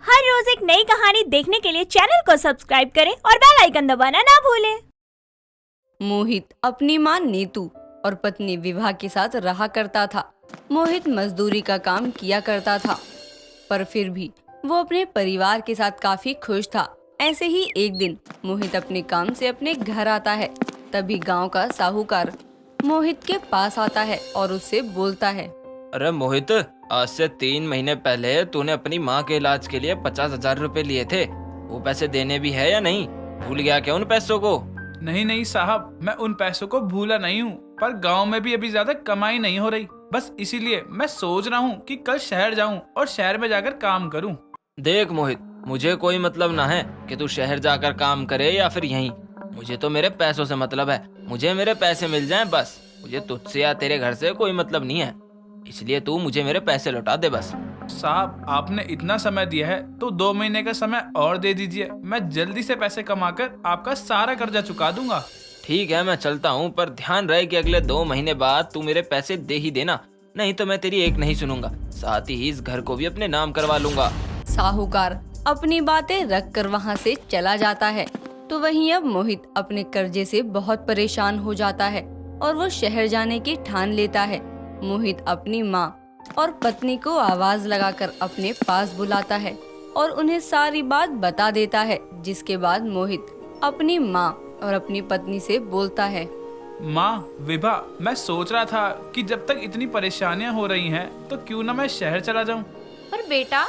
हर रोज एक नई कहानी देखने के लिए चैनल को सब्सक्राइब करें और बेल आइकन दबाना ना भूलें। मोहित अपनी मां नीतू और पत्नी विभा के साथ रहा करता था। मोहित मजदूरी का काम किया करता था, पर फिर भी वो अपने परिवार के साथ काफी खुश था। ऐसे ही एक दिन मोहित अपने काम से अपने घर आता है। तभी गांव का साहूकार मोहित के पास आता है और उससे बोलता है, अरे मोहित, आज से 3 महीने पहले तूने अपनी माँ के इलाज के लिए 50,000 रुपए लिए थे। वो पैसे देने भी है या नहीं? भूल गया क्या उन पैसों को? नहीं नहीं साहब, मैं उन पैसों को भूला नहीं हूँ, पर गांव में भी अभी ज्यादा कमाई नहीं हो रही। बस इसीलिए मैं सोच रहा हूँ कि कल शहर जाऊँ और शहर में जाकर काम करूँ। देख मोहित, मुझे कोई मतलब ना है कि तू शहर जाकर काम करे या फिर यहीं। मुझे तो मेरे पैसों से मतलब है। मुझे मेरे पैसे मिल जाएं बस। मुझे तुझसे या तेरे घर से कोई मतलब नहीं है, इसलिए तू मुझे मेरे पैसे लौटा दे बस। साहब, आपने इतना समय दिया है तो 2 महीने का समय और दे दीजिए। मैं जल्दी से पैसे कमाकर आपका सारा कर्जा चुका दूंगा। ठीक है, मैं चलता हूँ, पर ध्यान रहे कि अगले 2 महीने बाद तू मेरे पैसे दे ही देना, नहीं तो मैं तेरी एक नहीं सुनूंगा। साथ ही इस घर को भी अपने नाम करवा लूंगा। साहूकार अपनी बातें रख कर वहाँ से चला जाता है। तो वहीं अब मोहित अपने कर्जे से बहुत परेशान हो जाता है और वो शहर जाने की ठान लेता है। मोहित अपनी माँ और पत्नी को आवाज लगाकर अपने पास बुलाता है और उन्हें सारी बात बता देता है। जिसके बाद मोहित अपनी माँ और अपनी पत्नी से बोलता है, माँ विभा, मैं सोच रहा था कि जब तक इतनी परेशानियाँ हो रही हैं तो क्यों ना मैं शहर चला जाऊँ। पर बेटा,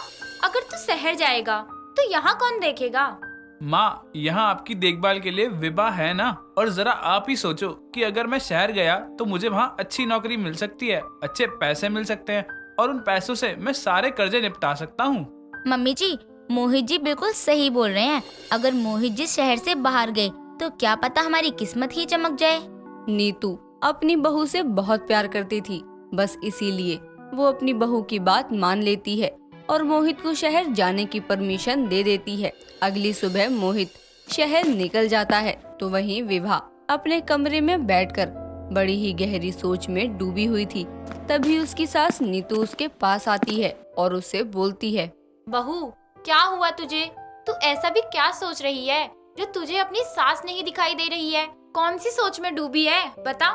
अगर तू शहर जाएगा तो यहाँ कौन देखेगा? माँ, यहाँ आपकी देखभाल के लिए विभा है ना। और जरा आप ही सोचो कि अगर मैं शहर गया तो मुझे वहाँ अच्छी नौकरी मिल सकती है, अच्छे पैसे मिल सकते हैं और उन पैसों से मैं सारे कर्जे निपटा सकता हूँ। मम्मी जी, मोहित जी बिल्कुल सही बोल रहे हैं। अगर मोहित जी शहर से बाहर गए तो क्या पता हमारी किस्मत ही चमक जाए। नीतू अपनी बहू से बहुत प्यार करती थी, बस इसीलिए वो अपनी बहू की बात मान लेती है और मोहित को शहर जाने की परमिशन दे देती है। अगली सुबह मोहित शहर निकल जाता है तो वहीं विभा अपने कमरे में बैठकर बड़ी ही गहरी सोच में डूबी हुई थी। तभी उसकी सास नीतू उसके पास आती है और उससे बोलती है, बहू, क्या हुआ तुझे? तू ऐसा भी क्या सोच रही है जो तुझे अपनी सास नहीं दिखाई दे रही है? कौन सी सोच में डूबी है, बता।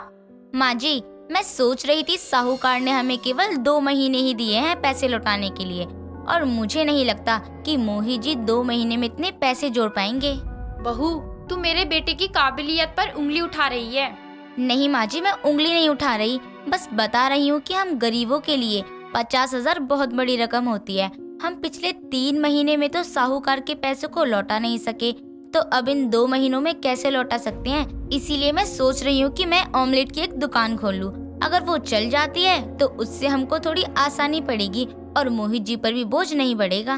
माँ जी, मैं सोच रही थी साहूकार ने हमें केवल 2 महीने ही दिए हैं पैसे लौटाने के लिए, और मुझे नहीं लगता कि मोहित जी 2 महीने में इतने पैसे जोड़ पाएंगे। बहू, तू मेरे बेटे की काबिलियत पर उंगली उठा रही है। नहीं माँ जी, मैं उंगली नहीं उठा रही, बस बता रही हूँ कि हम गरीबों के लिए 50,000 बहुत बड़ी रकम होती है। हम पिछले 3 महीने में तो साहूकार के पैसों को लौटा नहीं सके, तो अब इन 2 महीनों में कैसे लौटा सकते हैं? इसीलिए मैं सोच रही हूँ कि मैं ऑमलेट की एक दुकान खोल लूँ। अगर वो चल जाती है तो उससे हमको थोड़ी आसानी पड़ेगी और मोहित जी पर भी बोझ नहीं बढ़ेगा।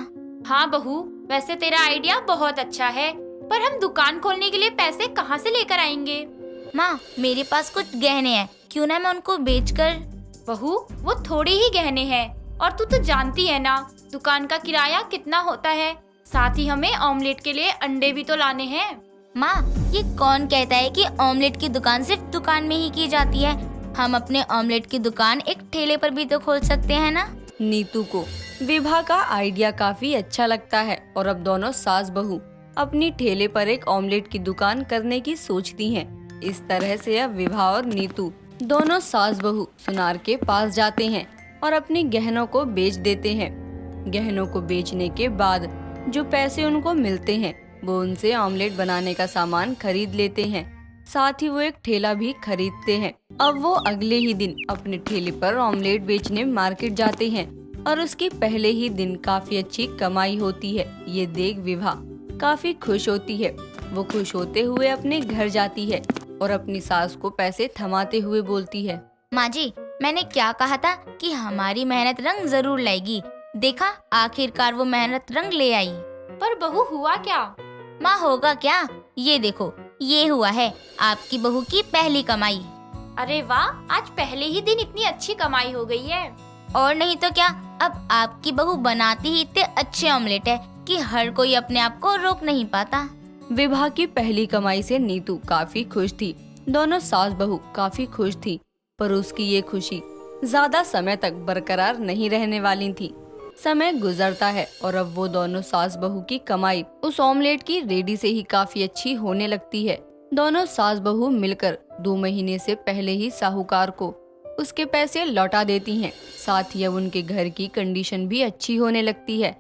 हाँ बहू, वैसे तेरा आइडिया बहुत अच्छा है, पर हम दुकान खोलने के लिए पैसे कहाँ से लेकर आएंगे? माँ, मेरे पास कुछ गहने हैं, क्यों ना मैं उनको बेचकर। बहू, वो थोड़े ही गहने हैं और तू तो जानती है ना दुकान का किराया कितना होता है। साथ ही हमें ऑमलेट के लिए अंडे भी तो लाने हैं। माँ, ये कौन कहता है कि ऑमलेट की दुकान सिर्फ दुकान में ही की जाती है? हम अपने ऑमलेट की दुकान एक ठेले पर भी तो खोल सकते हैं ना। नीतू को विभा का आइडिया काफी अच्छा लगता है और अब दोनों सास बहू अपनी ठेले पर एक ऑमलेट की दुकान करने की सोचती हैं। इस तरह से अब विभा और नीतू दोनों सास बहू सुनार के पास जाते हैं और अपने गहनों को बेच देते हैं। गहनों को बेचने के बाद जो पैसे उनको मिलते हैं वो उनसे ऑमलेट बनाने का सामान खरीद लेते हैं। साथ ही वो एक ठेला भी खरीदते हैं। अब वो अगले ही दिन अपने ठेले पर ऑमलेट बेचने मार्केट जाते हैं और उसके पहले ही दिन काफी अच्छी कमाई होती है। ये देख विभा काफी खुश होती है। वो खुश होते हुए अपने घर जाती है और अपनी सास को पैसे थमाते हुए बोलती है, माँ जी, मैंने क्या कहा था कि हमारी मेहनत रंग जरूर लाएगी। देखा, आखिरकार वो मेहनत रंग ले आई। पर बहू, हुआ क्या? माँ, होगा क्या? ये देखो, ये हुआ है आपकी बहू की पहली कमाई। अरे वाह, आज पहले ही दिन इतनी अच्छी कमाई हो गई है। और नहीं तो क्या, अब आपकी बहू बनाती ही इतने अच्छे ऑमलेट है कि हर कोई अपने आप को रोक नहीं पाता। विभा की पहली कमाई से नीतू काफी खुश थी। दोनों सास बहू काफी खुश थी, पर उसकी ये खुशी ज्यादा समय तक बरकरार नहीं रहने वाली थी। समय गुजरता है और अब वो दोनों सास बहू की कमाई उस ऑमलेट की रेडी से ही काफी अच्छी होने लगती है। दोनों सास बहू मिलकर 2 महीने से पहले ही साहूकार को उसके पैसे लौटा देती हैं। साथ ही अब उनके घर की कंडीशन भी अच्छी होने लगती है।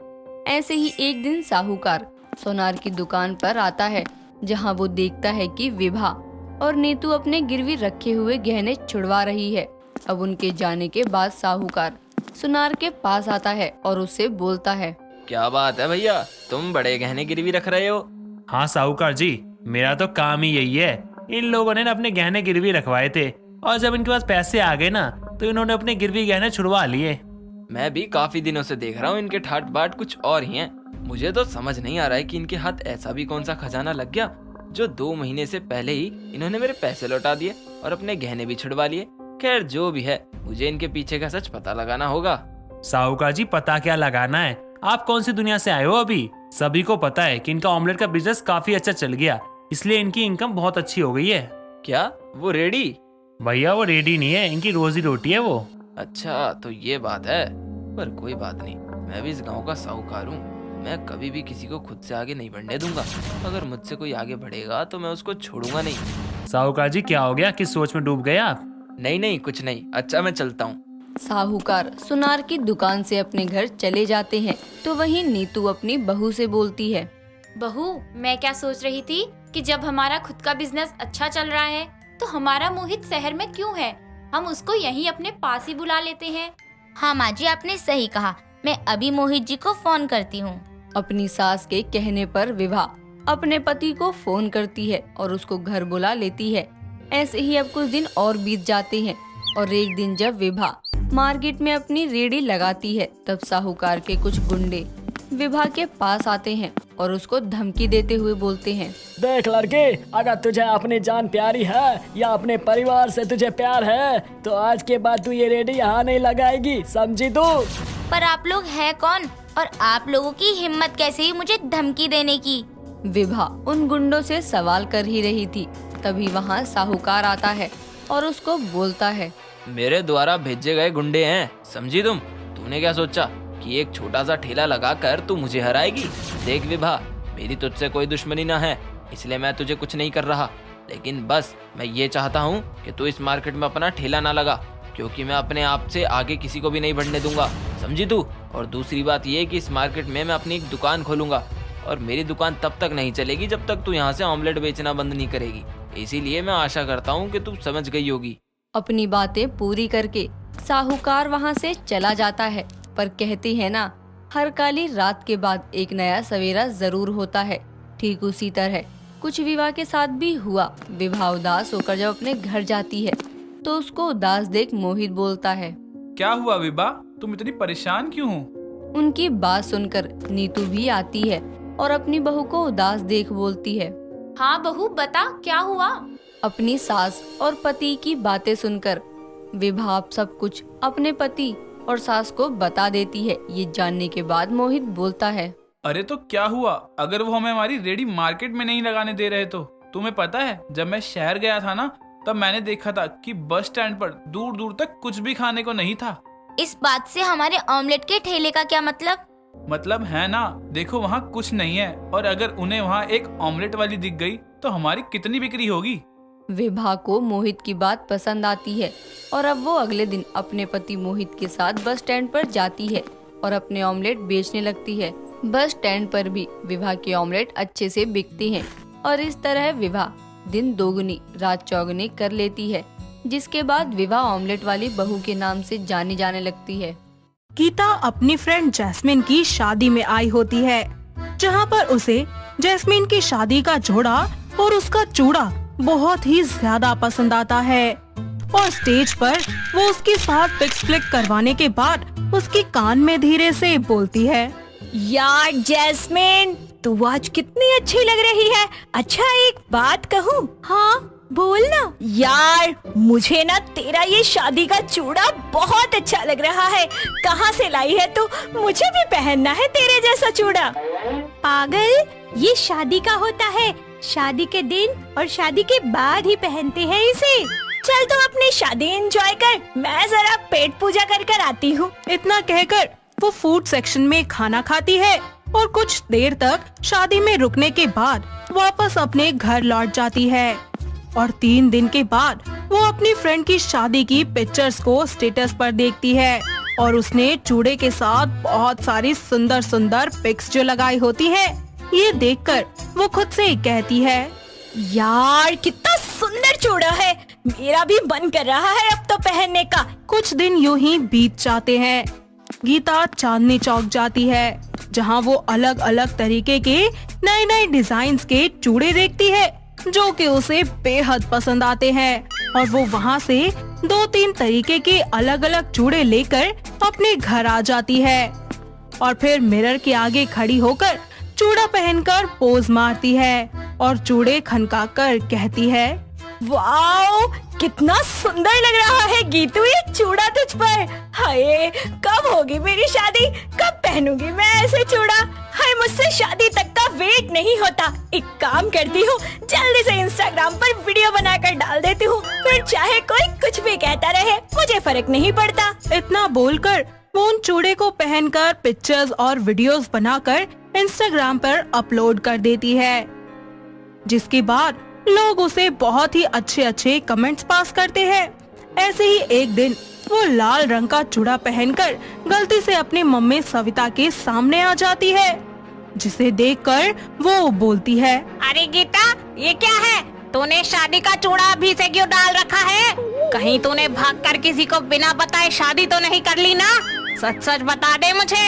ऐसे ही एक दिन साहूकार सोनार की दुकान पर आता है, जहां वो देखता है कि विभा और नीतू अपने गिरवी रखे हुए गहने छुड़वा रही है। अब उनके जाने के बाद साहूकार सुनार के पास आता है और उससे बोलता है, क्या बात है भैया, तुम बड़े गहने गिरवी रख रहे हो? हाँ साहूकार जी, मेरा तो काम ही यही है। इन लोगों ने ना अपने गहने गिरवी रखवाए थे और जब इनके पास पैसे आ गए ना तो इन्होंने अपने गिरवी गहने छुड़वा लिए। मैं भी काफी दिनों से देख रहा हूँ इनके ठाट बाट कुछ और ही हैं। मुझे तो समझ नहीं आ रहा है कि इनके हाथ ऐसा भी कौन सा खजाना लग गया जो 2 महीने से पहले ही इन्होंने मेरे पैसे लौटा दिए और अपने गहने भी छुड़वा लिए। खैर जो भी है, मुझे इनके पीछे का सच पता लगाना होगा। साहूकार जी, पता क्या लगाना है? आप कौन सी दुनिया से आए हो अभी? सभी को पता है कि इनका ऑमलेट का बिजनेस काफी अच्छा चल गया, इसलिए इनकी इनकम बहुत अच्छी हो गई है। क्या वो रेडी? भैया वो रेडी नहीं है, इनकी रोजी रोटी है वो। अच्छा तो ये बात है, पर कोई बात नहीं, मैं भी इस गांव का साहूकार हूँ। मैं कभी भी किसी को खुद से आगे नहीं बढ़ने दूंगा। अगर मुझसे कोई आगे बढ़ेगा तो मैं उसको छोड़ूंगा नहीं। साहूकार जी क्या हो गया, किस सोच में डूब गए आप? नहीं नहीं कुछ नहीं, अच्छा मैं चलता हूँ। साहूकार सुनार की दुकान से अपने घर चले जाते हैं तो वहीं नीतू अपनी बहू से बोलती है, बहू, मैं क्या सोच रही थी कि जब हमारा खुद का बिजनेस अच्छा चल रहा है तो हमारा मोहित शहर में क्यों है, हम उसको यहीं अपने पास ही बुला लेते हैं। हाँ माँ जी, आपने सही कहा। मैं अभी मोहित जी को फोन करती हूँ। अपनी सास के कहने पर विभा अपने पति को फोन करती है और उसको घर बुला लेती है। ऐसे ही अब कुछ दिन और बीत जाते हैं और एक दिन जब विभा मार्केट में अपनी रेडी लगाती है तब साहूकार के कुछ गुंडे विभा के पास आते हैं और उसको धमकी देते हुए बोलते हैं, देख लड़के, अगर तुझे अपनी जान प्यारी है या अपने परिवार से तुझे प्यार है तो आज के बाद तू ये रेडी यहाँ नहीं लगाएगी, समझी तू? पर आप लोग हैं कौन और आप लोगों की हिम्मत कैसे हुई मुझे धमकी देने की? विभा उन गुंडों से सवाल कर ही रही थी, तभी वहाँ साहूकार आता है और उसको बोलता है, मेरे द्वारा भेजे गए गुंडे हैं, समझी तुम? तूने क्या सोचा कि एक छोटा सा ठेला लगाकर तू मुझे हराएगी? देख विभा, मेरी तुझसे कोई दुश्मनी ना है, इसलिए मैं तुझे कुछ नहीं कर रहा, लेकिन बस मैं ये चाहता हूँ कि तू इस मार्केट में अपना ठेला ना लगा, क्योंकि मैं अपने आप से आगे किसी को भी नहीं बढ़ने दूंगा, समझी तू? और दूसरी बात ये कि इस मार्केट में मैं अपनी एक दुकान खोलूंगा और मेरी दुकान तब तक नहीं चलेगी जब तक तू यहाँ से ऑमलेट बेचना बंद नहीं करेगी। इसीलिए मैं आशा करता हूँ कि तू समझ गई होगी। अपनी बातें पूरी करके साहूकार वहाँ से चला जाता है, पर कहते हैं ना, हर काली रात के बाद एक नया सवेरा जरूर होता है। ठीक उसी तरह कुछ विभा के साथ भी हुआ। विभा उदास होकर जब अपने घर जाती है तो उसको उदास देख मोहित बोलता है, क्या हुआ विभा, तुम इतनी परेशान क्यों हो? उनकी बात सुनकर नीतू भी आती है और अपनी बहू को उदास देख बोलती है, हाँ बहू, बता क्या हुआ। अपनी सास और पति की बातें सुनकर विभा अब सब कुछ अपने पति और सास को बता देती है। ये जानने के बाद मोहित बोलता है, अरे तो क्या हुआ, अगर वो हमें हमारी रेडी मार्केट में नहीं लगाने दे रहे तो? तुम्हें पता है जब मैं शहर गया था ना तब मैंने देखा था कि बस स्टैंड पर दूर दूर तक कुछ भी खाने को नहीं था। इस बात से हमारे ऑमलेट के ठेले का क्या मतलब? मतलब है ना, देखो वहाँ कुछ नहीं है और अगर उन्हें वहाँ एक ऑमलेट वाली दिख गई तो हमारी कितनी बिक्री होगी। विभा को मोहित की बात पसंद आती है और अब वो अगले दिन अपने पति मोहित के साथ बस स्टैंड पर जाती है और अपने ऑमलेट बेचने लगती है। बस स्टैंड पर भी विभा के ऑमलेट अच्छे से बिकते हैं और इस तरह विभा दिन दोगुनी रात चौगुनी कर लेती है, जिसके बाद विभा ऑमलेट वाली बहू के नाम से जानी जाने लगती है। गीता अपनी फ्रेंड जैस्मिन की शादी में आई होती है, जहाँ पर उसे जैस्मिन की शादी का जोड़ा और उसका चूड़ा बहुत ही ज्यादा पसंद आता है और स्टेज पर वो उसके साथ पिक्स क्लिक करवाने के बाद उसके कान में धीरे से बोलती है, यार जैस्मिन, तू आज कितनी अच्छी लग रही है। अच्छा एक बात कहूँ? हाँ बोल ना। यार मुझे ना तेरा ये शादी का चूड़ा बहुत अच्छा लग रहा है। कहाँ से लाई है तू? मुझे भी पहनना है तेरे जैसा चूड़ा। पागल, ये शादी का होता है, शादी के दिन और शादी के बाद ही पहनते हैं इसे। चल तो अपनी शादी एंजॉय कर, मैं जरा पेट पूजा कर कर आती हूँ। इतना कहकर वो फूड सेक्शन में खाना खाती है और कुछ देर तक शादी में रुकने के बाद वापस अपने घर लौट जाती है। और 3 दिन के बाद वो अपनी फ्रेंड की शादी की पिक्चर्स को स्टेटस पर देखती है और उसने चूड़े के साथ बहुत सारी सुंदर सुंदर पिक्स जो लगाई होती है, ये देखकर वो खुद से कहती है, यार कितना सुंदर चूड़ा है, मेरा भी मन कर रहा है अब तो पहनने का। कुछ दिन यूं ही बीत जाते हैं। गीता चांदनी चौक जाती है, जहां वो अलग अलग तरीके के नए नए डिजाइन के चूड़े देखती है जो कि उसे बेहद पसंद आते हैं। और वो वहां से 2-3 तरीके के अलग अलग चूड़े लेकर अपने घर आ जाती है और फिर मिरर के आगे खड़ी होकर चूड़ा पहनकर पोज मारती है और चूड़े खनकाकर कहती है, वाओ कितना सुंदर लग रहा है गीतू ये चूड़ा तुझ पर। हाय कब होगी मेरी शादी, कब पहनूंगी मैं ऐसे चूड़ा। हाय मुझसे शादी तक का वेट नहीं होता। एक काम करती हूँ, जल्दी से इंस्टाग्राम पर वीडियो बनाकर डाल देती हूँ, फिर चाहे कोई कुछ भी कहता रहे मुझे फर्क नहीं पड़ता। इतना बोलकर वो उन चूड़े को पहनकर पिक्चर्स और वीडियोस बनाकर इंस्टाग्राम पर अपलोड कर देती है, जिसके बाद लोग उसे बहुत ही अच्छे अच्छे कमेंट्स पास करते हैं। ऐसे ही एक दिन वो लाल रंग का चूड़ा पहनकर गलती से अपनी मम्मी सविता के सामने आ जाती है, जिसे देखकर वो बोलती है, अरे गीता ये क्या है, तूने शादी का चूड़ा अभी से क्यों डाल रखा है? कहीं तूने भागकर किसी को बिना बताए शादी तो नहीं कर ली ना? सच सच बता दे मुझे।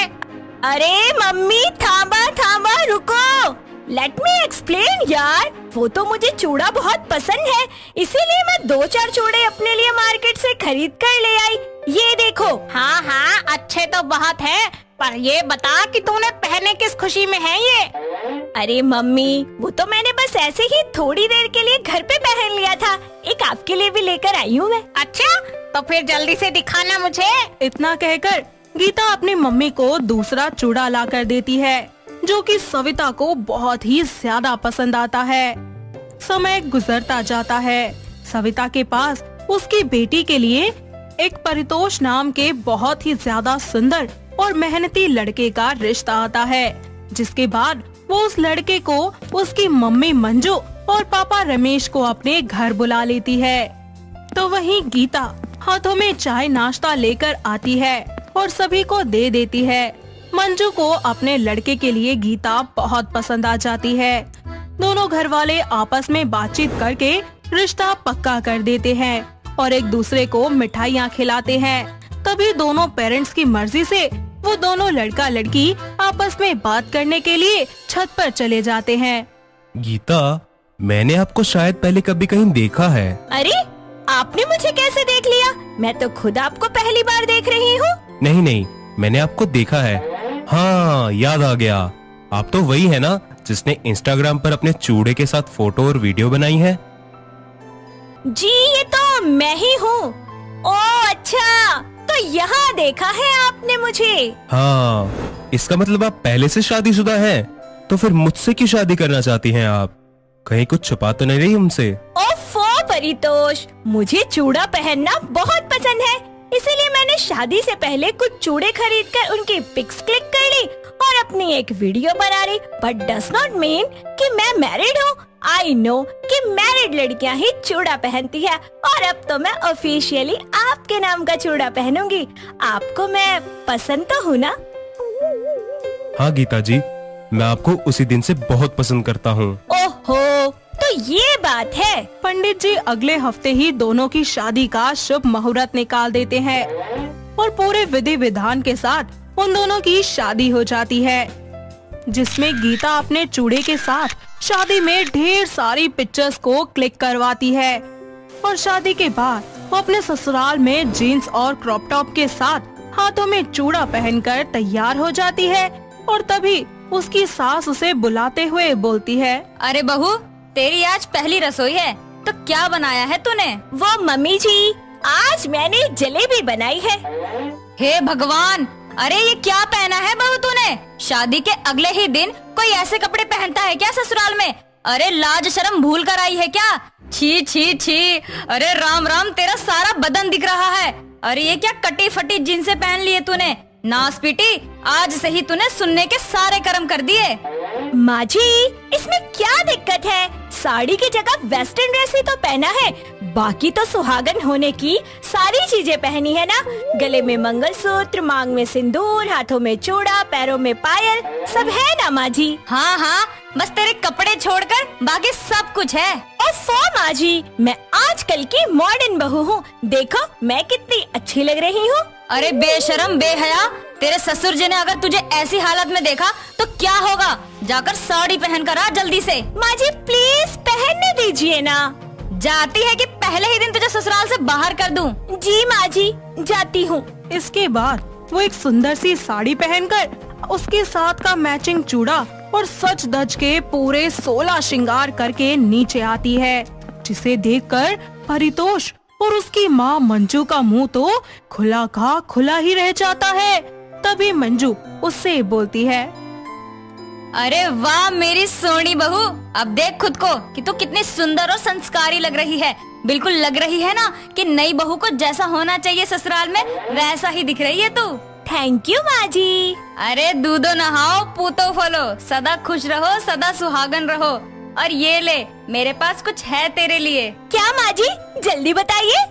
अरे मम्मी थामा रुको, लेट मी एक्सप्लेन यार। वो तो मुझे चूड़ा बहुत पसंद है, इसीलिए मैं 2-4 चूड़े अपने लिए मार्केट से खरीद कर ले आई। ये देखो। हाँ अच्छे तो बहुत है, पर ये बता कि तूने पहने किस खुशी में है ये? अरे मम्मी वो तो मैंने बस ऐसे ही थोड़ी देर के लिए घर पे पहन लिया था, एक आपके लिए भी लेकर आई हूँ मैं। अच्छा तो फिर जल्दी से दिखाना मुझे। इतना कहकर गीता अपनी मम्मी को दूसरा चूड़ा ला कर देती है, जो कि सविता को बहुत ही ज्यादा पसंद आता है। समय गुजरता जाता है। सविता के पास उसकी बेटी के लिए एक परितोष नाम के बहुत ही ज्यादा सुंदर और मेहनती लड़के का रिश्ता आता है, जिसके बाद वो उस लड़के को उसकी मम्मी मंजू और पापा रमेश को अपने घर बुला लेती है। तो वहीं गीता हाथों में चाय नाश्ता लेकर आती है और सभी को दे देती है। मंजू को अपने लड़के के लिए गीता बहुत पसंद आ जाती है। दोनों घर वाले आपस में बातचीत करके रिश्ता पक्का कर देते हैं और एक दूसरे को मिठाइयाँ खिलाते हैं। तभी दोनों पेरेंट्स की मर्जी से वो दोनों लड़का लड़की आपस में बात करने के लिए छत पर चले जाते हैं। गीता, मैंने आपको शायद पहले कभी कहीं देखा है। अरे आपने मुझे कैसे देख लिया? मैं तो खुद आपको पहली बार देख रही हूँ। नहीं, मैंने आपको देखा है। हाँ, याद आ गया। आप तो वही है ना जिसने इंस्टाग्राम पर अपने चूड़े के साथ फोटो और वीडियो बनाई है? जी ये तो मैं ही हूँ। ओह अच्छा, तो यहाँ देखा है आपने मुझे। हाँ, इसका मतलब आप पहले से शादीशुदा हैं। तो फिर मुझसे क्यों शादी करना चाहती हैं आप? कहीं कुछ छुपा तो नहीं रही हमसे? ओफो परितोष, मुझे चूड़ा पहनना बहुत पसंद है, इसीलिए मैंने शादी से पहले कुछ चूड़े खरीदकर उनकी पिक्स क्लिक कर ली और अपनी एक वीडियो बना ली। बट डज नॉट मीन कि मैं मैरिड हूँ। आई नो कि मैरिड लड़कियाँ ही चूड़ा पहनती है और अब तो मैं ऑफिशियली आपके नाम का चूड़ा पहनूंगी। आपको मैं पसंद तो हूँ ना? हाँ गीता जी, मैं आपको उसी दिन से बहुत पसंद करता हूँ। ओहो, तो ये बात है। पंडित जी अगले हफ्ते ही दोनों की शादी का शुभ मुहूर्त निकाल देते हैं और पूरे विधि विधान के साथ उन दोनों की शादी हो जाती है, जिसमें गीता अपने चूड़े के साथ शादी में ढेर सारी पिक्चर्स को क्लिक करवाती है और शादी के बाद वो अपने ससुराल में जीन्स और क्रॉप टॉप के साथ हाथों में चूड़ा पहनकर तैयार हो जाती है। और तभी उसकी सास उसे बुलाते हुए बोलती है, अरे बहू, तेरी आज पहली रसोई है, तो क्या बनाया है तूने? वो मम्मी जी, आज मैंने जलेबी बनाई है। हे भगवान, अरे ये क्या पहना है बहू तूने? शादी के अगले ही दिन कोई ऐसे कपड़े पहनता है क्या ससुराल में? अरे लाज शर्म भूल कर आई है क्या? छी छी छी, अरे राम राम, तेरा सारा बदन दिख रहा है। अरे ये क्या कटी फटी जींसें पहन ली है तूने? नास पीटी, आज से ही तूने सुनने के सारे कर्म कर दिए। माँ जी, इसमें क्या दिक्कत है? साड़ी की जगह वेस्टर्न ड्रेस ही तो पहना है, बाकी तो सुहागन होने की सारी चीजें पहनी है ना। गले में मंगलसूत्र, मांग में सिंदूर, हाथों में चूड़ा, पैरों में पायल, सब है ना माँ जी? हाँ हाँ, बस तेरे कपड़े छोड़कर बाकी सब कुछ है। ओफो माँ जी, मैं आजकल की मॉडर्न बहू हूँ, देखो मैं कितनी अच्छी लग रही हूँ। अरे बेशरम बेहया, तेरे ससुर जी ने अगर तुझे ऐसी हालत में देखा तो क्या होगा? जाकर साड़ी पहन कर आ जल्दी से। माँ जी प्लीज पहनने दीजिए ना। जाती है कि पहले ही दिन तुझे ससुराल से बाहर कर दूं? जी माँ जी, जाती हूँ। इसके बाद वो एक सुंदर सी साड़ी पहनकर उसके साथ का मैचिंग चूड़ा और सच धज के पूरे 16 श्रृंगार करके नीचे आती है, जिसे देखकर परितोष और उसकी माँ मंजू का मुंह तो खुला का खुला ही रह जाता है। तभी मंजू उससे बोलती है, अरे वाह मेरी सोनी बहू, अब देख खुद को कि तू कितनी सुंदर और संस्कारी लग रही है। बिल्कुल लग रही है ना कि नई बहू को जैसा होना चाहिए ससुराल में वैसा ही दिख रही है तू। थैंक यू माँ जी। अरे दूधो नहाओ पूतो फलो, सदा खुश रहो सदा सुहागन रहो। और ये ले, मेरे पास कुछ है तेरे लिए। क्या माँ जी, जल्दी बताइए।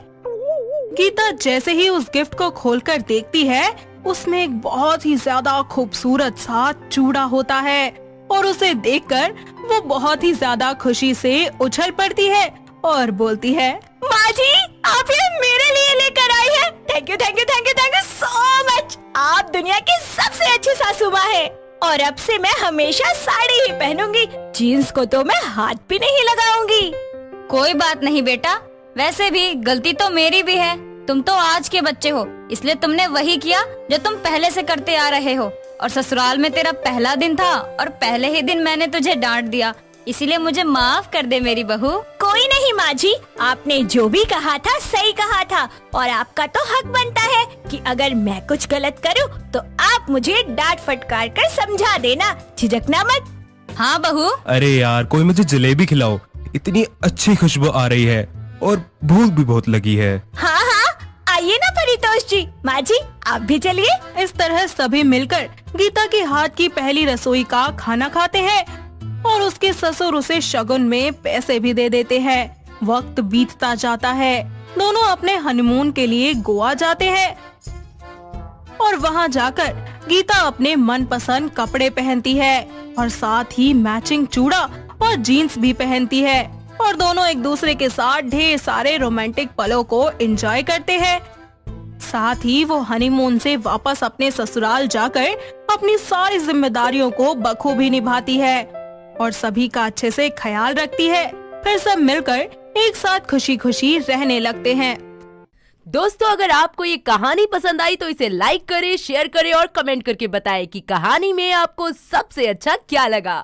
गीता जैसे ही उस गिफ्ट को खोलकर देखती है, उसमें एक बहुत ही ज्यादा खूबसूरत सा चूड़ा होता है और उसे देखकर वो बहुत ही ज्यादा खुशी से उछल पड़ती है और बोलती है, माँ जी आप ये मेरे लिए लेकर आई है। Thank you thank you thank you thank you so much. आप दुनिया की सबसे अच्छी सासू माँ है और अब से मैं हमेशा साड़ी ही पहनूंगी, जीन्स को तो मैं हाथ भी नहीं लगाऊंगी। कोई बात नहीं बेटा, वैसे भी गलती तो मेरी भी है। तुम तो आज के बच्चे हो, इसलिए तुमने वही किया जो तुम पहले से करते आ रहे हो। और ससुराल में तेरा पहला दिन था और पहले ही दिन मैंने तुझे डांट दिया, इसीलिए मुझे माफ कर दे मेरी बहू। कोई नहीं माँ जी, आपने जो भी कहा था सही कहा था और आपका तो हक बनता है कि अगर मैं कुछ गलत करूँ तो आप मुझे डांट फटकार कर समझा देना, झिझकना मत। हाँ बहू। अरे यार, कोई मुझे जलेबी खिलाओ, इतनी अच्छी खुशबू आ रही है और भूख भी बहुत लगी है। हाँ हाँ, आइए ना परितोष जी। माँ जी आप भी चलिए। इस तरह सभी मिलकर गीता के हाथ की पहली रसोई का खाना खाते हैं और उसके ससुर उसे शगुन में पैसे भी दे देते हैं। वक्त बीतता जाता है, दोनों अपने हनीमून के लिए गोवा जाते हैं और वहां जाकर गीता अपने मनपसंद कपड़े पहनती है और साथ ही मैचिंग चूड़ा और जीन्स भी पहनती है और दोनों एक दूसरे के साथ ढेर सारे रोमांटिक पलों को एंजॉय करते हैं। साथ ही वो हनीमून से वापस अपने ससुराल जाकर अपनी सारी जिम्मेदारियों को बखूबी निभाती है और सभी का अच्छे से ख्याल रखती है। फिर सब मिलकर एक साथ खुशी खुशी रहने लगते हैं। दोस्तों, अगर आपको ये कहानी पसंद आई तो इसे लाइक करें, शेयर करें और कमेंट करके बताएं कि कहानी में आपको सबसे अच्छा क्या लगा।